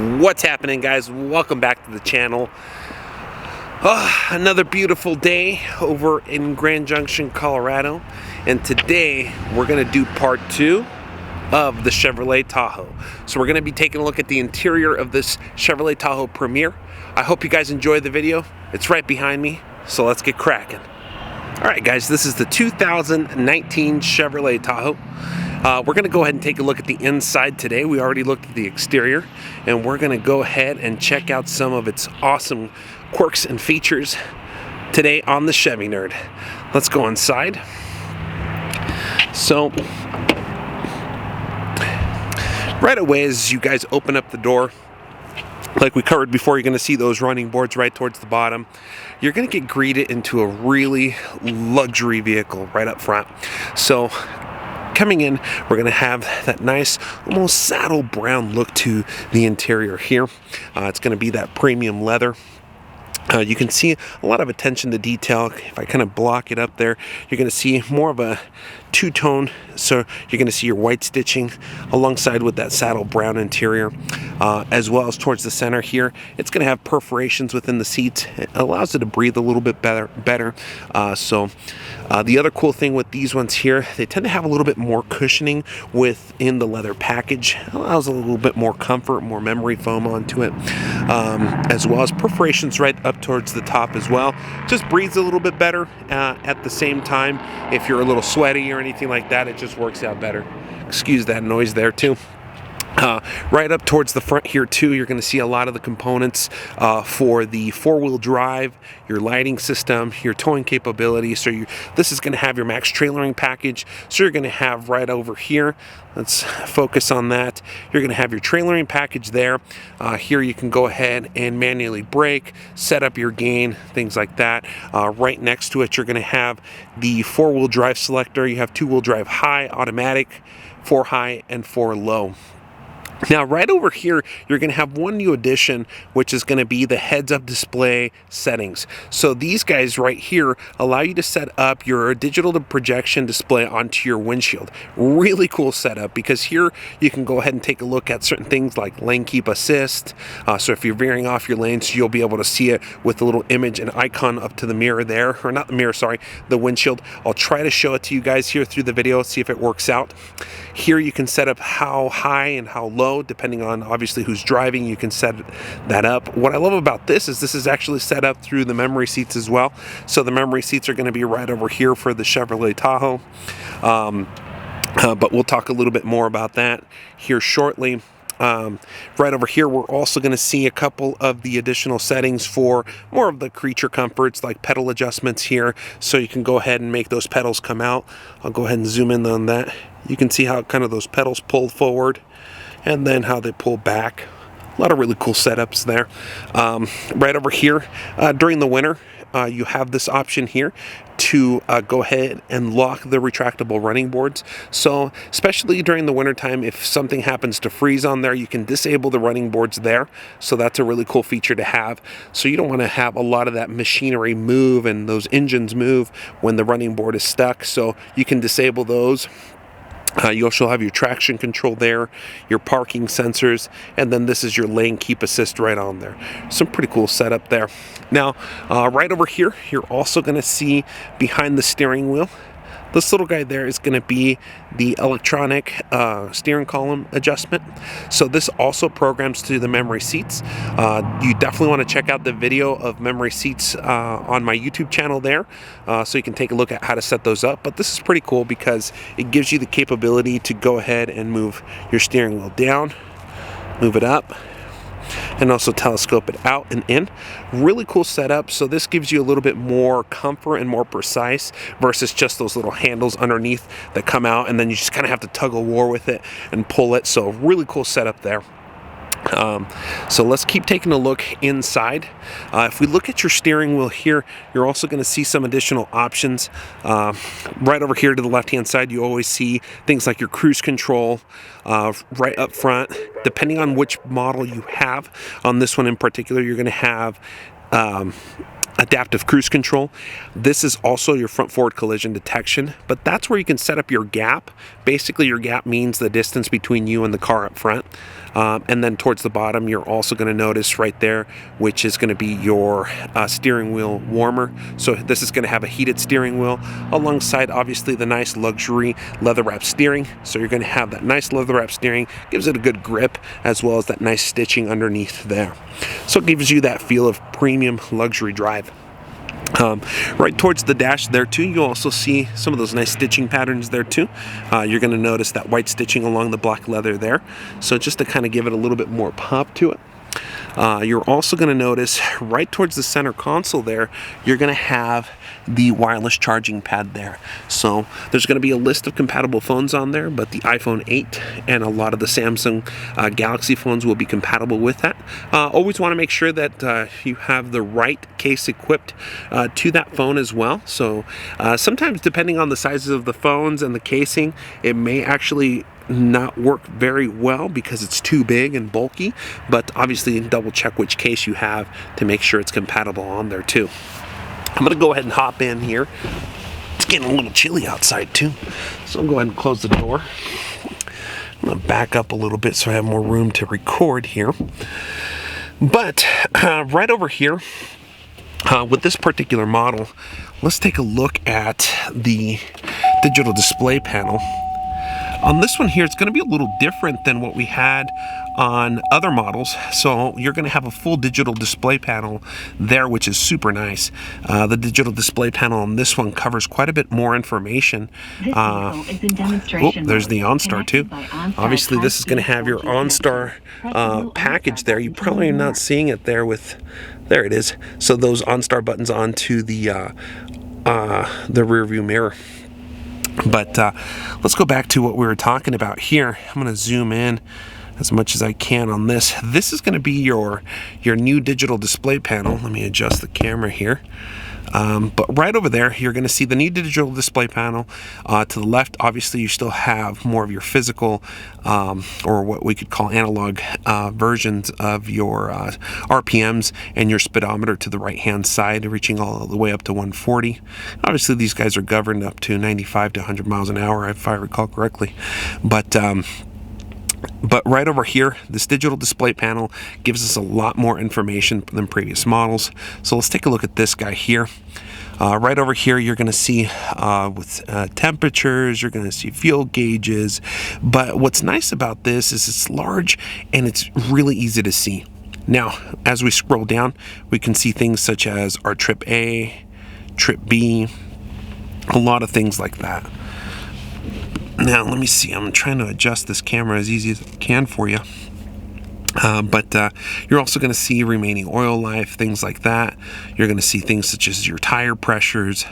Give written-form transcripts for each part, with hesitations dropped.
What's happening, guys? Welcome back to the channel. Another beautiful day over in Grand Junction, Colorado, and today we're gonna do part 2 of the Chevrolet Tahoe. So we're gonna be taking a look at the interior of this Chevrolet Tahoe Premiere. I hope you guys enjoyed the video. It's right behind me, so let's get cracking. Alright guys, this is the 2019 Chevrolet Tahoe. We're going to go ahead and take a look at the inside today. We already looked at the exterior, and we're going to go ahead and check out some of its awesome quirks and features today on the Chevy Nerd. Let's go inside. So, right away as you guys open up the door, like we covered before, you're going to see those running boards right towards the bottom. You're going to get greeted into a really luxury vehicle right up front. So, coming in, we're going to have that nice, almost saddle brown look to the interior here. It's going to be that premium leather. You can see a lot of attention to detail. If I kind of block it up there, you're going to see more of a two-tone. So you're going to see your white stitching alongside with that saddle brown interior, as well as towards the center here. It's going to have perforations within the seats. It allows it to breathe a little bit better. The other cool thing with these ones here, they tend to have a little bit more cushioning within the leather package. It allows a little bit more comfort, more memory foam onto it, as well as perforations right up towards the top as well. Just breathes a little bit better at the same time. If you're a little sweaty or anything like that, it just works out better. Excuse that noise there too. Right up towards the front here too, you're going to see a lot of the components for the four-wheel drive, your lighting system, your towing capability. So this is going to have your max trailering package. So you're going to have right over here, let's focus on that. You're going to have your trailering package there. Here you can go ahead and manually brake, set up your gain, things like that. Right next to it, you're going to have the four-wheel drive selector. You have two-wheel drive high, automatic, 4 high, and 4 low. Now, right over here, you're going to have one new addition, which is going to be the heads-up display settings. So these guys right here allow you to set up your digital projection display onto your windshield. Really cool setup, because here you can go ahead and take a look at certain things like lane keep assist. So if you're veering off your lanes, you'll be able to see it with the little image and icon up to the mirror there, or not the mirror, sorry, the windshield. I'll try to show it to you guys here through the video, see if it works out. Here you can set up how high and how low, depending on obviously who's driving. You can set that up. What I love about this is actually set up through the memory seats as well. So the memory seats are going to be right over here for the Chevrolet Tahoe. But we'll talk a little bit more about that here shortly. Right over here, we're also going to see a couple of the additional settings for more of the creature comforts, like pedal adjustments here, so you can go ahead and make those pedals come out. I'll go ahead and zoom in on that. You can see how kind of those pedals pull forward and then how they pull back. A lot of really cool setups there. Right over here, during the winter, you have this option here to go ahead and lock the retractable running boards. So especially during the winter time, if something happens to freeze on there, you can disable the running boards there. So that's a really cool feature to have. So you don't want to have a lot of that machinery move and those engines move when the running board is stuck. So you can disable those. You also have your traction control there, your parking sensors, and then this is your lane keep assist right on there. Some pretty cool setup there. Now, right over here, you're also going to see behind the steering wheel, this little guy there is going to be the electronic steering column adjustment. So this also programs to the memory seats. You definitely want to check out the video of memory seats on my YouTube channel there, so you can take a look at how to set those up. But this is pretty cool because it gives you the capability to go ahead and move your steering wheel down, move it up, and also telescope it out and in. Really cool setup. So this gives you a little bit more comfort and more precise versus just those little handles underneath that come out and then you just kind of have to tug a war with it and pull it. So really cool setup there. So let's keep taking a look inside. If we look at your steering wheel here, you're also going to see some additional options. Right over here to the left hand side, you always see things like your cruise control right up front. Depending on which model you have, on this one in particular, you're going to have adaptive cruise control. This is also your front forward collision detection, but that's where you can set up your gap. Basically, your gap means the distance between you and the car up front. And then towards the bottom, you're also going to notice right there, which is going to be your steering wheel warmer. So this is going to have a heated steering wheel alongside, obviously, the nice luxury leather wrap steering. So you're going to have that nice leather wrap steering, gives it a good grip, as well as that nice stitching underneath there. So it gives you that feel of premium luxury drive. Right towards the dash there too, you'll also see some of those nice stitching patterns there too. You're going to notice that white stitching along the black leather there. So just to kind of give it a little bit more pop to it. You're also going to notice right towards the center console there, you're going to have the wireless charging pad there. So there's going to be a list of compatible phones on there, but the iPhone 8 and a lot of the Samsung Galaxy phones will be compatible with that. Always want to make sure that you have the right case equipped to that phone as well. So sometimes, depending on the sizes of the phones and the casing, it may actually not work very well because it's too big and bulky, but obviously double check which case you have to make sure it's compatible on there too. I'm going to go ahead and hop in here. It's getting a little chilly outside too, so I'll go ahead and close the door. I'm going to back up a little bit so I have more room to record here. But right over here with this particular model, let's take a look at the digital display panel. On this one here, it's going to be a little different than what we had on other models. So you're going to have a full digital display panel there, which is super nice. The digital display panel on this one covers quite a bit more information. There's the OnStar too. Obviously, this is going to have your OnStar package there. You probably are not seeing it there with, there it is. So those OnStar buttons onto the rear view mirror. But let's go back to what we were talking about here. I'm going to zoom in as much as I can on this. This is going to be your new digital display panel. Let me adjust the camera here. But right over there, you're going to see the new digital display panel. To the left, obviously, you still have more of your physical or what we could call analog versions of your RPMs and your speedometer to the right-hand side, reaching all the way up to 140. Obviously, these guys are governed up to 95 to 100 miles an hour, if I recall correctly. But right over here, this digital display panel gives us a lot more information than previous models. So let's take a look at this guy here. Right over here, you're going to see with temperatures, you're going to see fuel gauges. But what's nice about this is it's large and it's really easy to see. Now, as we scroll down, we can see things such as our trip A, trip B, a lot of things like that. Now, let me see. I'm trying to adjust this camera as easy as I can for you. But you're also going to see remaining oil life, things like that. You're going to see things such as your tire pressures.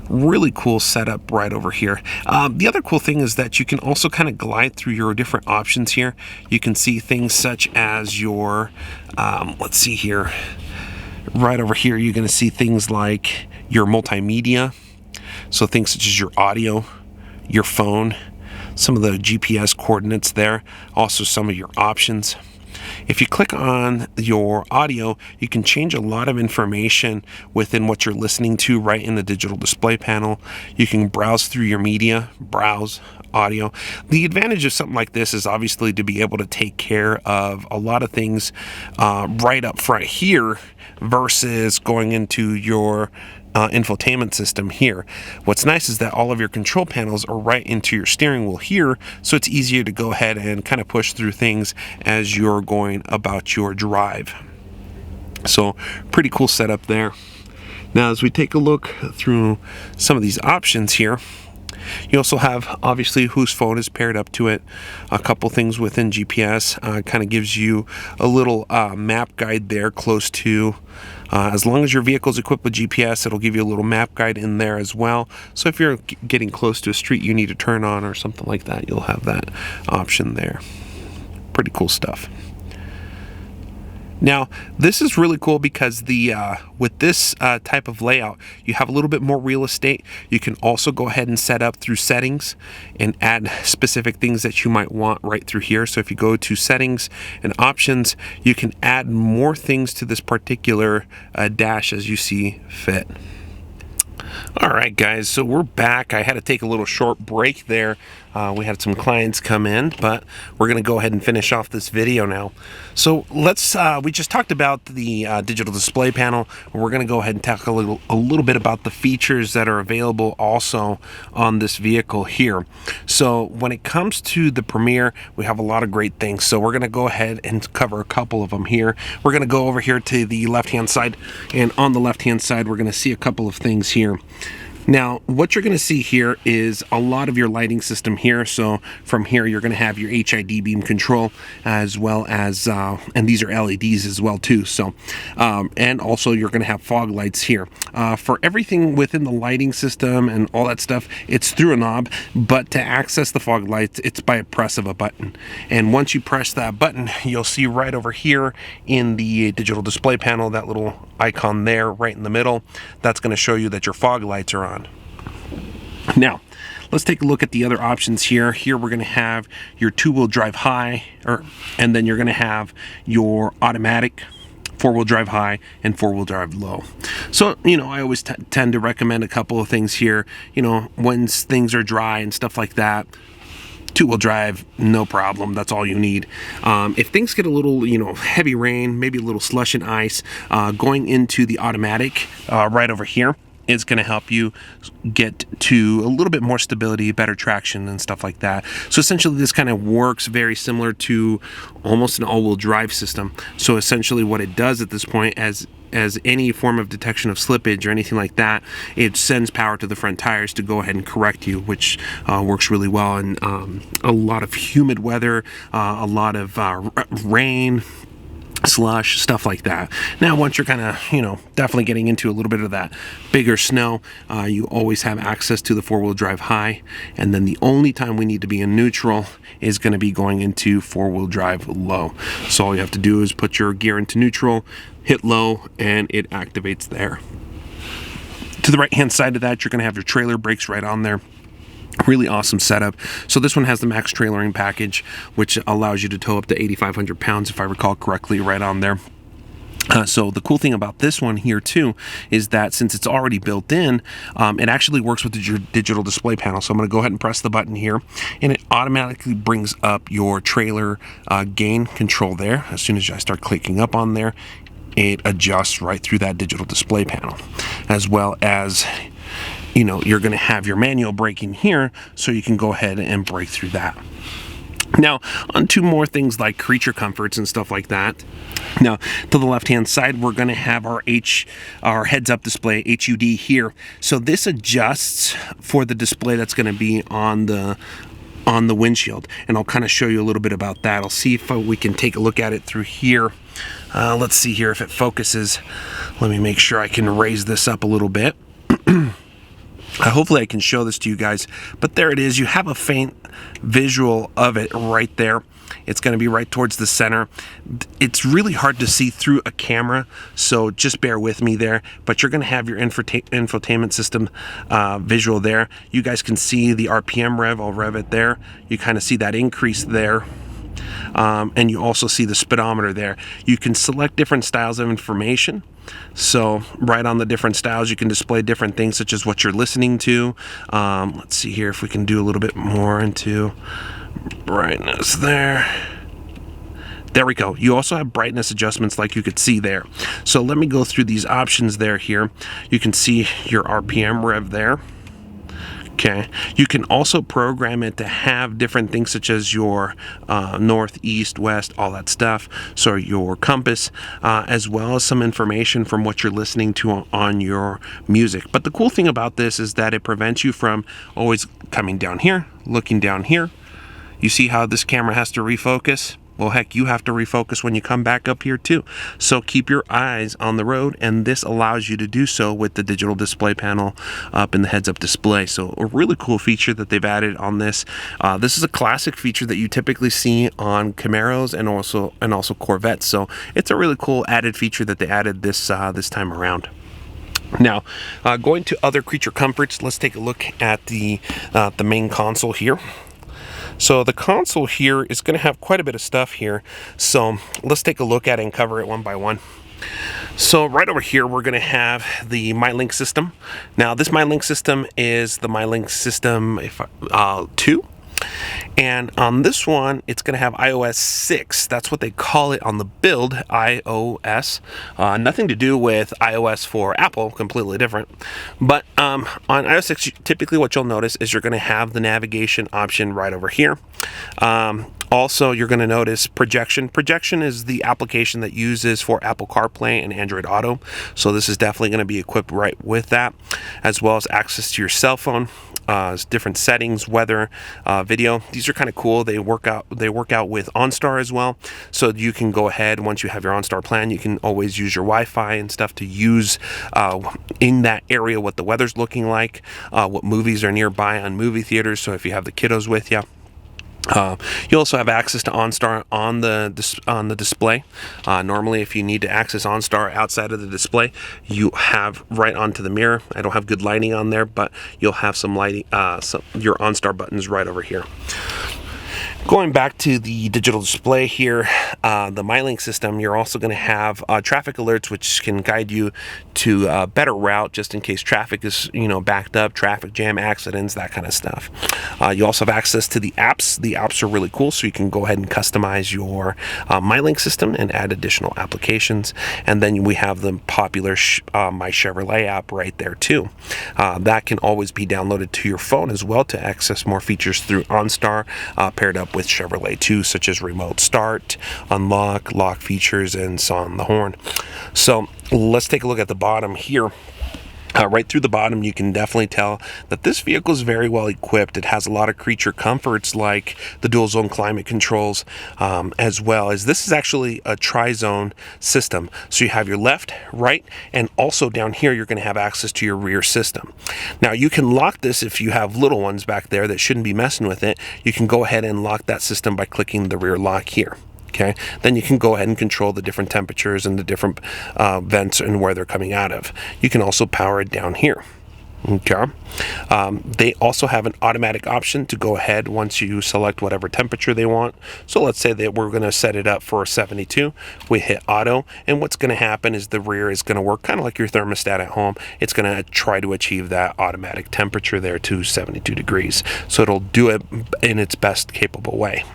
Really cool setup right over here. The other cool thing is that you can also kind of glide through your different options here. You can see things such as your, let's see here. Right over here, you're going to see things like your multimedia. So things such as your audio, your phone, some of the GPS coordinates there, also some of your options. If you click on your audio, you can change a lot of information within what you're listening to right in the digital display panel. You can browse through your media, browse audio. The advantage of something like this is obviously to be able to take care of a lot of things right up front here versus going into your infotainment system here. What's nice is that all of your control panels are right into your steering wheel here, so it's easier to go ahead and kind of push through things as you're going about your drive. So pretty cool setup there. Now, as we take a look through some of these options here, you also have obviously whose phone is paired up to it. A couple things within GPS kind of gives you a little map guide there close to. As long as your vehicle is equipped with GPS, it'll give you a little map guide in there as well. So if you're getting close to a street you need to turn on or something like that, you'll have that option there. Pretty cool stuff. Now, this is really cool because with this type of layout, you have a little bit more real estate. You can also go ahead and set up through settings and add specific things that you might want right through here. So if you go to settings and options, you can add more things to this particular dash as you see fit. All right, guys, so we're back. I had to take a little short break there. We had some clients come in, but we're going to go ahead and finish off this video now. So we just talked about the digital display panel. We're going to go ahead and talk a little bit about the features that are available also on this vehicle here. So when it comes to the Premiere, we have a lot of great things. So we're going to go ahead and cover a couple of them here. We're going to go over here to the left-hand side, and on the left-hand side, we're going to see a couple of things here. Now, what you're going to see here is a lot of your lighting system here. So from here, you're going to have your HID beam control, as well as, and these are LEDs as well too. So, and also you're going to have fog lights here. For everything within the lighting system and all that stuff, it's through a knob, but to access the fog lights, it's by a press of a button. And once you press that button, you'll see right over here in the digital display panel, that little icon there right in the middle, that's going to show you that your fog lights are on. Now, let's take a look at the other options here. Here we're going to have your two-wheel drive high, and then you're going to have your automatic, four-wheel drive high, and four-wheel drive low. So, you know, I always tend to recommend a couple of things here. You know, when things are dry and stuff like that, two-wheel drive, no problem. That's all you need. If things get a little, you know, heavy rain, maybe a little slush and ice, going into the automatic right over here is going to help you get to a little bit more stability, better traction, and stuff like that. So essentially, this kind of works very similar to almost an all-wheel drive system. So essentially, what it does at this point, as any form of detection of slippage or anything like that, it sends power to the front tires to go ahead and correct you, which works really well in a lot of humid weather, a lot of rain, slush, stuff like that. Now, once you're kind of, you know, definitely getting into a little bit of that bigger snow, you always have access to the four-wheel drive high, and then the only time we need to be in neutral is going to be going into four-wheel drive low. So all you have to do is put your gear into neutral, hit low, and it activates there. To the right-hand side of that, you're going to have your trailer brakes right on there. Really awesome setup. So this one has the max trailering package, which allows you to tow up to 8,500 pounds, if I recall correctly, right on there. So the cool thing about this one here too is that since it's already built in, it actually works with your digital display panel. So I'm going to go ahead and press the button here, and it automatically brings up your trailer gain control there. As soon as I start clicking up on there, it adjusts right through that digital display panel, as well as, you know, you're going to have your manual braking here, so you can go ahead and brake through that. Now, on to more things like creature comforts and stuff like that. Now, to the left-hand side, we're going to have our heads-up display, HUD here. So this adjusts for the display that's going to be on the windshield, and I'll kind of show you a little bit about that. I'll see if we can take a look at it through here. Let's see here if it focuses. Let me make sure I can raise this up a little bit. Hopefully I can show this to you guys, but there it is. You have a faint visual of it right there. It's going to be right towards the center. It's really hard to see through a camera, so just bear with me there. But you're going to have your infotainment system visual there. You guys can see the RPM rev. I'll rev it there. You kind of see that increase there. And you also see the speedometer there. You can select different styles of information. So right on the different styles, you can display different things such as what you're listening to. Let's see here if we can do a little bit more into brightness there. There we go. You also have brightness adjustments like you could see there. So let me go through these options there here. You can see your RPM rev there. Okay, you can also program it to have different things such as your north, east, west, all that stuff. So your compass, as well as some information from what you're listening to on your music. But the cool thing about this is that it prevents you from always coming down here, looking down here. You see how this camera has to refocus? well, heck, you have to refocus when you come back up here too. So keep your eyes on the road, and this allows you to do so with the digital display panel up in the heads-up display. So a really cool feature that they've added on this. This is a classic feature that you typically see on Camaros and also Corvettes. So it's a really cool added feature that they added this time around. Now, going to other creature comforts, let's take a look at the main console here. So the console here is going to have quite a bit of stuff here. So let's take a look at it and cover it one by one. So right over here, we're going to have the MyLink system. Now, this MyLink system is the MyLink system 2. And on this one, it's going to have iOS 6. That's what they call it on the build, iOS. Nothing to do with iOS for Apple, completely different. But on iOS 6, typically what you'll notice is you're going to have the navigation option right over here. Also, you're going to notice projection. Projection is the application that uses for Apple CarPlay and Android Auto. So this is definitely going to be equipped right with that, as well as access to your cell phone. Different settings, weather, video. These are kind of cool. They work out with OnStar as well. So you can go ahead, once you have your OnStar plan, you can always use your Wi-Fi and stuff to use in that area what the weather's looking like, what movies are nearby on movie theaters. So if you have the kiddos with you. You also have access to OnStar on the display. Normally, if you need to access OnStar outside of the display, you have right onto the mirror. I don't have good lighting on there, but you'll have some lighting, your OnStar buttons right over here. Going back to the digital display here, the MyLink system, you're also going to have traffic alerts, which can guide you to a better route just in case traffic is, backed up, traffic jam, accidents, that kind of stuff. You also have access to the apps. The apps are really cool, so you can go ahead and customize your MyLink system and add additional applications. And then we have the popular My Chevrolet app right there too. That can always be downloaded to your phone as well to access more features through OnStar, paired up with Chevrolet 2, such as remote start, unlock, lock features, and sound the horn. So let's take a look at the bottom here. Right through the bottom, you can definitely tell that this vehicle is very well equipped. It has a lot of creature comforts like the dual zone climate controls, as well as this is actually a tri-zone system. So you have your left, right, and also down here you're going to have access to your rear system. Now you can lock this if you have little ones back there that shouldn't be messing with it. You can go ahead and lock that system by clicking the rear lock here. Okay, then you can go ahead and control the different temperatures and the different vents and where they're coming out of. You can also power it down here. Okay, they also have an automatic option to go ahead once you select whatever temperature they want. So let's say that we're going to set it up for 72. We hit auto, and what's going to happen is the rear is going to work kind of like your thermostat at home. It's going to try to achieve that automatic temperature there to 72 degrees. So it'll do it in its best capable way.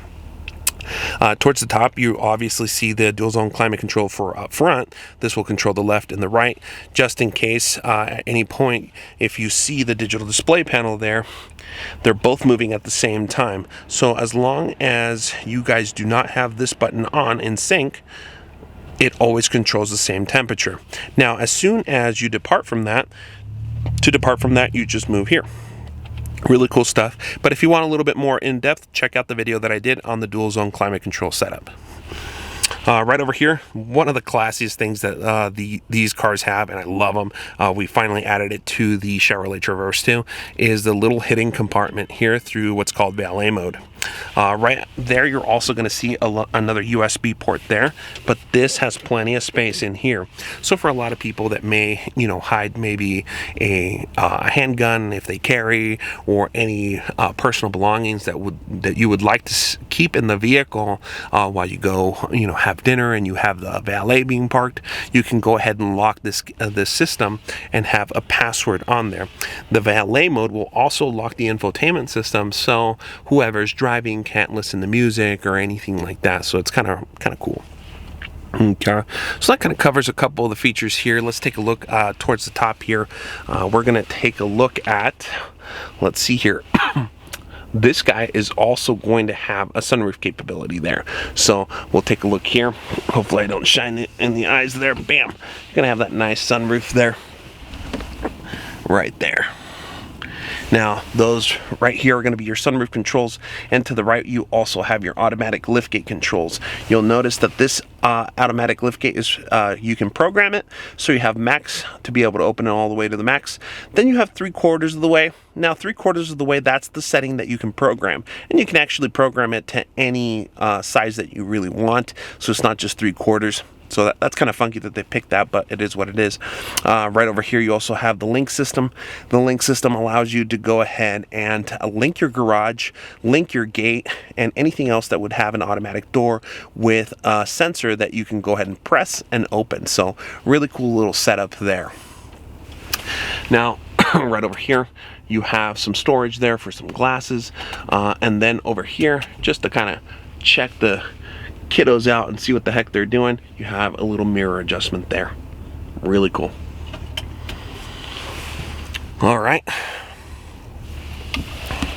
Towards the top, you obviously see the dual zone climate control for up front. This will control the left and the right, just in case at any point, if you see the digital display panel there, they're both moving at the same time. So as long as you guys do not have this button on in sync, it always controls the same temperature. Now, as soon as you depart from that, you just move here. Really cool stuff. But if you want a little bit more in-depth, check out the video that I did on the dual zone climate control setup. Right over here, one of the classiest things that these cars have, and I love them, we finally added it to the Chevrolet Traverse too, is the little hidden compartment here through what's called valet mode. Right there, you're also going to see another USB port there, but this has plenty of space in here. So for a lot of people that may, hide maybe a handgun if they carry, or any personal belongings that you would like to keep in the vehicle while you go, have dinner and you have the valet being parked, you can go ahead and lock this system and have a password on there. The valet mode will also lock the infotainment system, so whoever's driving can't listen to music or anything like that. So it's kind of cool. Okay, so that kind of covers a couple of the features here. Let's take a look towards the top here. We're going to take a look at, let's see here. This guy is also going to have a sunroof capability there. So we'll take a look here. Hopefully I don't shine it in the eyes there. Bam! You're going to have that nice sunroof there. Right there. Now, those right here are going to be your sunroof controls, and to the right you also have your automatic liftgate controls. You'll notice that this automatic liftgate is, you can program it, so you have max to be able to open it all the way to the max. Then you have 3/4 of the way. Now, 3/4 of the way, that's the setting that you can program, and you can actually program it to any size that you really want, so it's not just 3/4. So that's kind of funky that they picked that, but it is what it is. Right over here, you also have the link system. The link system allows you to go ahead and link your garage, link your gate, and anything else that would have an automatic door with a sensor that you can go ahead and press and open. So really cool little setup there. Now, right over here, you have some storage there for some glasses. And then over here, just to kind of check the kiddos out and see what the heck they're doing, you have a little mirror adjustment there. Really cool. All right,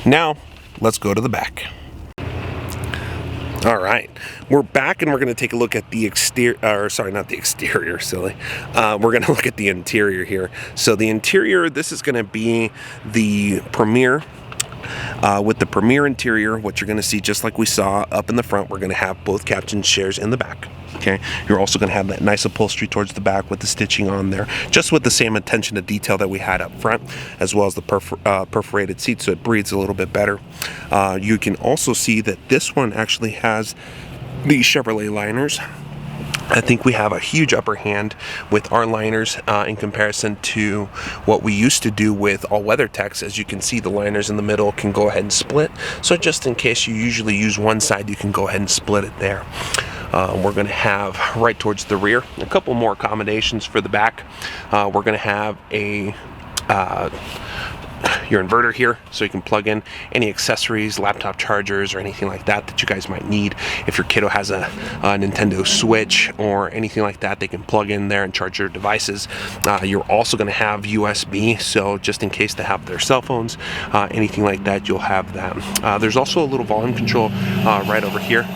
now let's go to the back. All right, we're back and we're going to take a look at the exterior, or sorry, not the exterior, silly. We're going to look at the interior here. So the interior, this is going to be the Premiere. With the Premiere interior, what you're going to see, just like we saw up in the front, we're going to have both captain chairs in the back. Okay, you're also going to have that nice upholstery towards the back with the stitching on there, just with the same attention to detail that we had up front, as well as the perforated seat, so it breathes a little bit better. You can also see that this one actually has the Chevrolet liners. I think we have a huge upper hand with our liners in comparison to what we used to do with all-weather techs. As you can see, the liners in the middle can go ahead and split. So just in case you usually use one side, you can go ahead and split it there. We're going to have right towards the rear a couple more accommodations for the back. We're going to have a your inverter here, so you can plug in any accessories, laptop chargers, or anything like that that you guys might need. If your kiddo has a Nintendo Switch or anything like that, they can plug in there and charge their devices. You're also going to have USB, so just in case they have their cell phones, anything like that, you'll have that. There's also a little volume control right over here.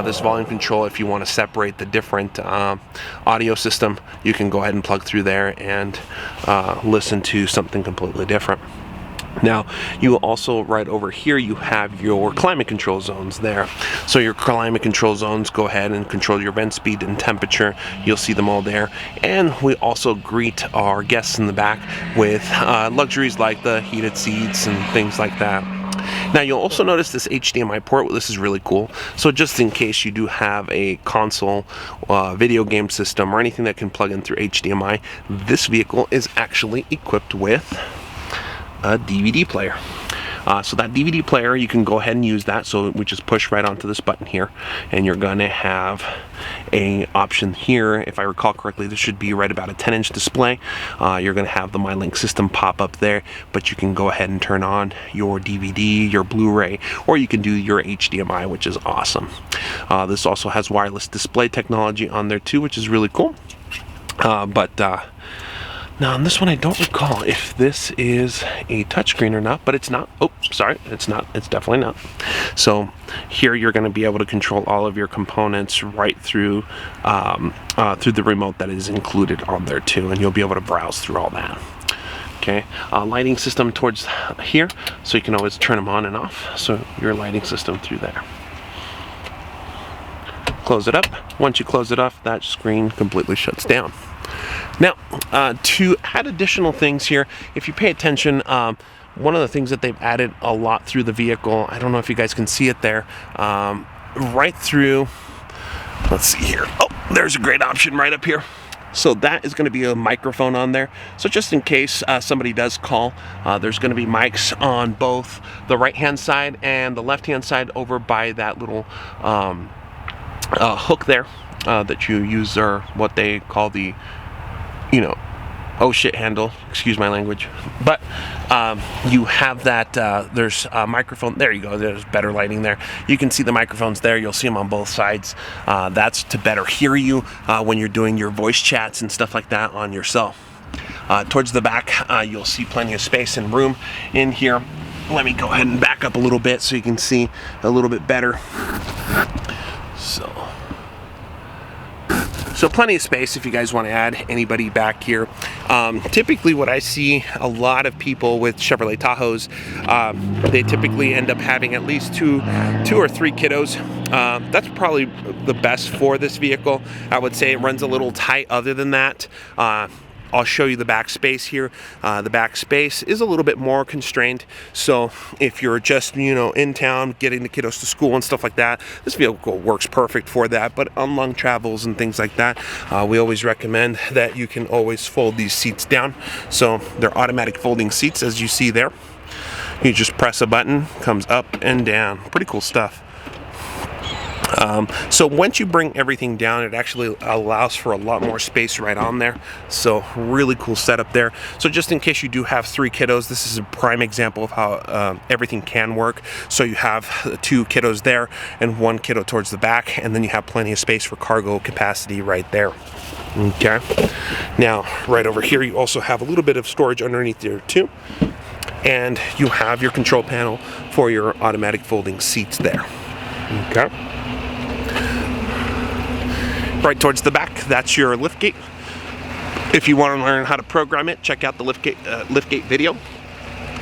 This volume control, if you want to separate the different audio system, you can go ahead and plug through there and listen to something completely different. Now, you also, right over here, you have your climate control zones there. So your climate control zones, go ahead and control your vent speed and temperature. You'll see them all there. And we also greet our guests in the back with luxuries like the heated seats and things like that. Now, you'll also notice this HDMI port. This is really cool. So just in case you do have a console, video game system, or anything that can plug in through HDMI, this vehicle is actually equipped with a DVD player. So that DVD player, you can go ahead and use that. So we just push right onto this button here, and you're going to have a option here. If I recall correctly, this should be right about a 10-inch display. You're going to have the MyLink system pop up there, but you can go ahead and turn on your DVD, your Blu-ray, or you can do your HDMI, which is awesome. This also has wireless display technology on there too, which is really cool. Now on this one, I don't recall if this is a touchscreen or not, but it's not. Oh, sorry, it's not. It's definitely not. So here you're going to be able to control all of your components right through the remote that is included on there too, and you'll be able to browse through all that. Okay, lighting system towards here, so you can always turn them on and off. So your lighting system through there. Close it up. Once you close it off, that screen completely shuts down. Now, to add additional things here, if you pay attention, one of the things that they've added a lot through the vehicle, I don't know if you guys can see it there, right through, let's see here. Oh, there's a great option right up here. So that is going to be a microphone on there. So just in case somebody does call, there's going to be mics on both the right-hand side and the left-hand side over by that little hook there that you use, or what they call the, oh shit handle, excuse my language. But you have that, there's a microphone, there you go, there's better lighting there. You can see the microphones there, you'll see them on both sides. That's to better hear you when you're doing your voice chats and stuff like that on your cell. Towards the back, you'll see plenty of space and room in here. Let me go ahead and back up a little bit so you can see a little bit better. So So plenty of space if you guys want to add anybody back here. Typically what I see a lot of people with Chevrolet Tahoes, they typically end up having at least two or three kiddos. That's probably the best for this vehicle. I would say it runs a little tight other than that. I'll show you the back space here. The back space is a little bit more constrained, so if you're just, you know, in town getting the kiddos to school and stuff like that, this vehicle works perfect for that. But on long travels and things like that, we always recommend that you can always fold these seats down. So they're automatic folding seats, as you see there. You just press a button, comes up and down. Pretty cool stuff. So once you bring everything down, it actually allows for a lot more space right on there. So really cool setup there. So just in case you do have three kiddos, this is a prime example of how everything can work. So you have two kiddos there and one kiddo towards the back, and then you have plenty of space for cargo capacity right there. Okay. Now, right over here, you also have a little bit of storage underneath there too. And you have your control panel for your automatic folding seats there. Okay. Right towards the back, that's your liftgate. If you want to learn how to program it, check out the liftgate video.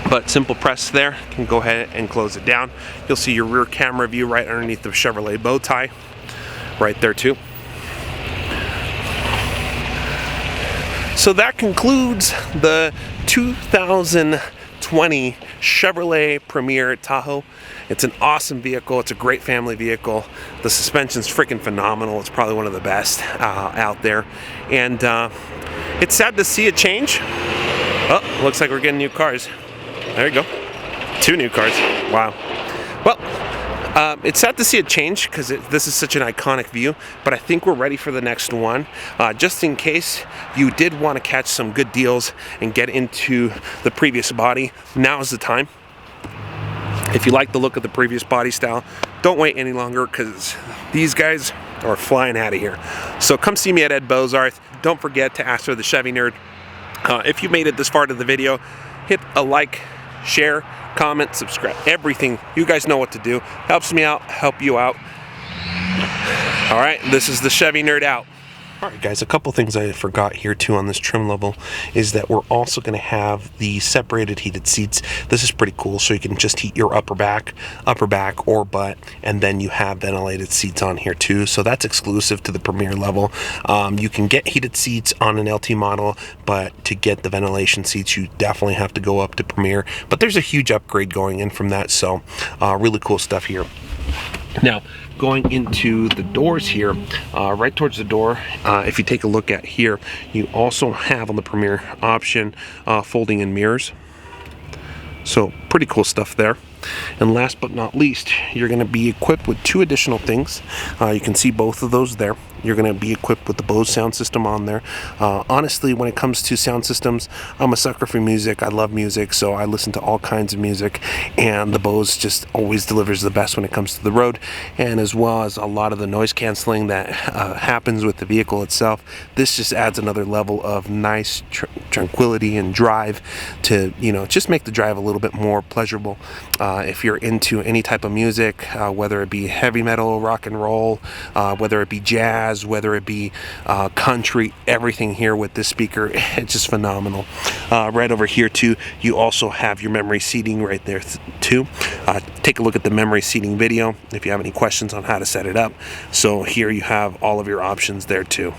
But simple press there, you can go ahead and close it down. You'll see your rear camera view right underneath the Chevrolet bow tie, right there too. So that concludes the 2020 Chevrolet Premiere Tahoe. It's an awesome vehicle. It's a great family vehicle. The suspension's freaking phenomenal. It's probably one of the best out there. And it's sad to see a change. Oh, looks like we're getting new cars. There you go. 2 new cars. Wow. Well, it's sad to see a change because this is such an iconic view, but I think we're ready for the next one. Just in case you did want to catch some good deals and get into the previous body, now is the time. If you like the look of the previous body style, don't wait any longer because these guys are flying out of here. So come see me at Ed Bozarth. Don't forget to ask for the Chevy Nerd. If you made it this far to the video, hit a like, share, comment, subscribe, everything. You guys know what to do. Helps me out, help you out. All right, this is the Chevy Nerd out. All right, guys, a couple things I forgot here too on this trim level is that we're also going to have the separated heated seats. This is pretty cool, so you can just heat your upper back or butt, and then you have ventilated seats on here too. So that's exclusive to the Premiere level. You can get heated seats on an LT model, but to get the ventilation seats, you definitely have to go up to Premiere. But there's a huge upgrade going in from that, so really cool stuff here. Now, going into the doors here, right towards the door, if you take a look at here, you also have on the Premiere option folding in mirrors. So pretty cool stuff there. And last but not least, you're going to be equipped with 2 additional things. You can see both of those there. You're going to be equipped with the Bose sound system on there. Honestly, when it comes to sound systems, I'm a sucker for music. I love music, so I listen to all kinds of music, and the Bose just always delivers the best when it comes to the road, and as well as a lot of the noise canceling that happens with the vehicle itself. This just adds another level of nice tranquility and drive to, you know, just make the drive a little bit more pleasurable. If you're into any type of music, whether it be heavy metal, rock and roll, whether it be jazz, whether it be country, everything here with this speaker, it's just phenomenal. Right over here too, you also have your memory seating right there too. Take a look at the memory seating video if you have any questions on how to set it up. So here you have all of your options there too.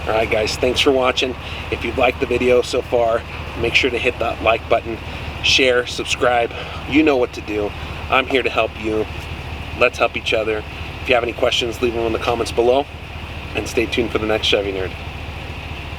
Alright guys, thanks for watching. If you've liked the video so far, make sure to hit that like button, share, subscribe. You know what to do. I'm here to help you. Let's help each other. If you have any questions, leave them in the comments below, and stay tuned for the next Chevy Nerd.